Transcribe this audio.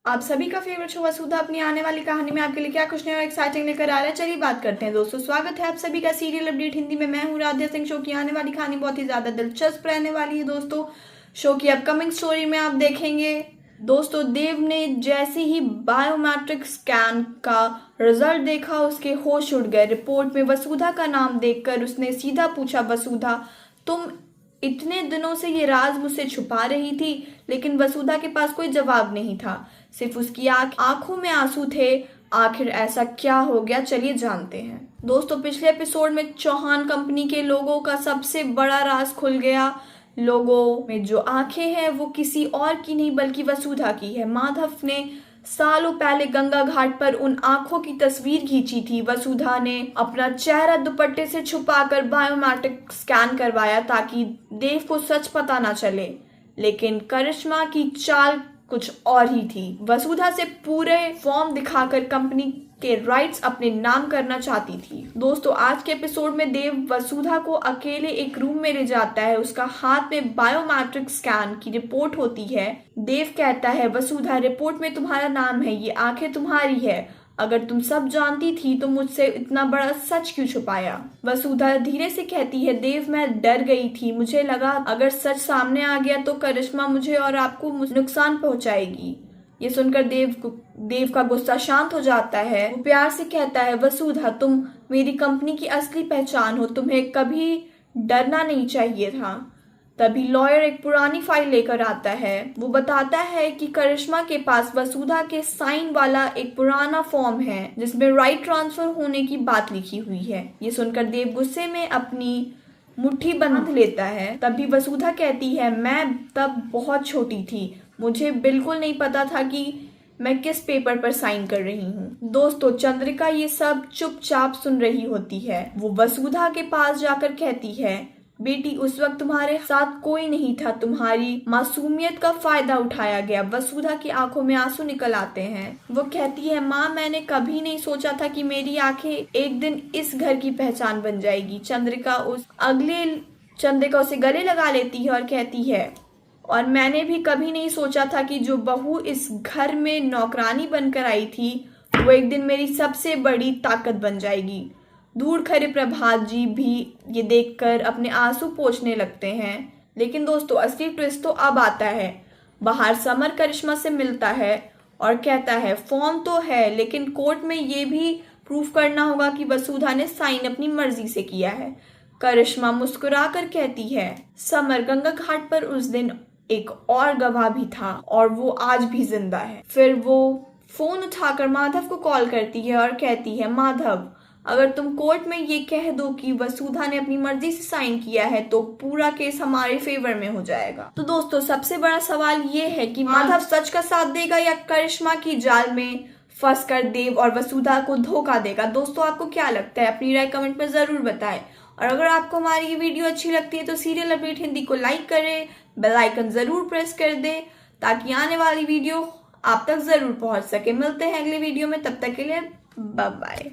आप सभी का फेवरेट शो वसुधा अपनी आने वाली कहानी में आपके लिए क्या कुछ नया और एक्साइटिंग लेकर आ रहा है। चलिए बात करते हैं दोस्तों। स्वागत है आप सभी का सीरियल अपडेट हिंदी में। मैं हूं राध्या सिंह। शो की आने वाली कहानी बहुत ही ज्यादा दिलचस्प रहने वाली है दोस्तों। शो की अपकमिंग स्टोरी में आप देखेंगे दोस्तों, देव ने जैसे ही बायोमेट्रिक स्कैन का रिजल्ट देखा उसके होश उड़ गए। रिपोर्ट में वसुधा का नाम देखकर उसने सीधा पूछा, वसुधा तुम इतने दिनों से ये राज मुझसे छुपा रही थी? लेकिन वसुधा के पास कोई जवाब नहीं था, सिर्फ उसकी आंखों में आंसू थे। आखिर ऐसा क्या हो गया, चलिए जानते हैं दोस्तों। पिछले एपिसोड में चौहान कंपनी के लोगों का सबसे बड़ा राज खुल गया। लोगों में जो आंखें हैं वो किसी और की नहीं बल्कि वसुधा की है। माधव ने सालों पहले गंगा घाट पर उन आंखों की तस्वीर खींची थी। वसुधा ने अपना चेहरा दुपट्टे से छुपाकर बायोमेट्रिक स्कैन करवाया ताकि देव को सच पता ना चले। लेकिन करिश्मा की चाल कुछ और ही थी। वसुधा से पूरे फॉर्म दिखाकर कंपनी के राइट्स अपने नाम करना चाहती थी। दोस्तों आज के एपिसोड में देव वसुधा को अकेले एक रूम में ले जाता है। उसका हाथ में बायोमेट्रिक स्कैन की रिपोर्ट होती है। देव कहता है, वसुधा रिपोर्ट में तुम्हारा नाम है, ये आंखें तुम्हारी है। अगर तुम सब जानती थी तो मुझसे इतना बड़ा सच क्यों छुपाया? वसुधा धीरे से कहती है, देव मैं डर गई थी। मुझे लगा अगर सच सामने आ गया तो करिश्मा मुझे और आपको नुकसान पहुंचाएगी। ये सुनकर देव का गुस्सा शांत हो जाता है। वो प्यार से कहता है, वसुधा तुम मेरी कंपनी की असली पहचान हो, तुम्हें कभी डरना नहीं चाहिए था। तभी लॉयर एक पुरानी फाइल लेकर आता है। वो बताता है कि करिश्मा के पास वसुधा के साइन वाला एक पुराना फॉर्म है जिसमें राइट ट्रांसफर होने की बात लिखी हुई है। ये सुनकर देव गुस्से में अपनी मुट्ठी बांध लेता है। तभी वसुधा कहती है, मैं तब बहुत छोटी थी, मुझे बिल्कुल नहीं पता था कि मैं किस पेपर पर साइन कर रही हूँ। दोस्तों चंद्रिका ये सब चुपचाप सुन रही होती है। वो वसुधा के पास जाकर कहती है, बेटी उस वक्त तुम्हारे साथ कोई नहीं था, तुम्हारी मासूमियत का फायदा उठाया गया। वसुधा की आंखों में आंसू निकल आते हैं। वो कहती है, माँ मैंने कभी नहीं सोचा था कि मेरी आंखें एक दिन इस घर की पहचान बन जाएगी। चंद्रिका उसे गले लगा लेती है और कहती है, और मैंने भी कभी नहीं सोचा था कि जो बहू इस घर में नौकरानी बनकर आई थी वो एक दिन मेरी सबसे बड़ी ताकत बन जाएगी। दूर खड़े प्रभात जी भी ये देखकर अपने आंसू पोंछने लगते हैं। लेकिन दोस्तों असली ट्विस्ट तो अब आता है। बाहर समर करिश्मा से मिलता है और कहता है, फॉर्म तो है लेकिन कोर्ट में ये भी प्रूफ करना होगा कि वसुधा ने साइन अपनी मर्जी से किया है। करिश्मा मुस्कुराकर कहती है, समर गंगा घाट पर उस दिन एक और गवाह भी था और वो आज भी जिंदा है। फिर वो फोन उठाकर माधव को कॉल करती है और कहती है, माधव अगर तुम कोर्ट में ये कह दो कि वसुधा ने अपनी मर्जी से साइन किया है तो पूरा केस हमारे फेवर में हो जाएगा। तो दोस्तों सबसे बड़ा सवाल ये है कि माधव सच का साथ देगा या करिश्मा की जाल में फंस कर देव और वसुधा को धोखा देगा। दोस्तों आपको क्या लगता है, अपनी राय कमेंट में जरूर बताएं। और अगर आपको हमारी ये वीडियो अच्छी लगती है तो सीरियल अपडेट हिंदी को लाइक करें, बेल आइकन जरूर प्रेस कर दें ताकि आने वाली वीडियो आप तक जरूर पहुंच सके। मिलते हैं अगले वीडियो में, तब तक के लिए बाय बाय।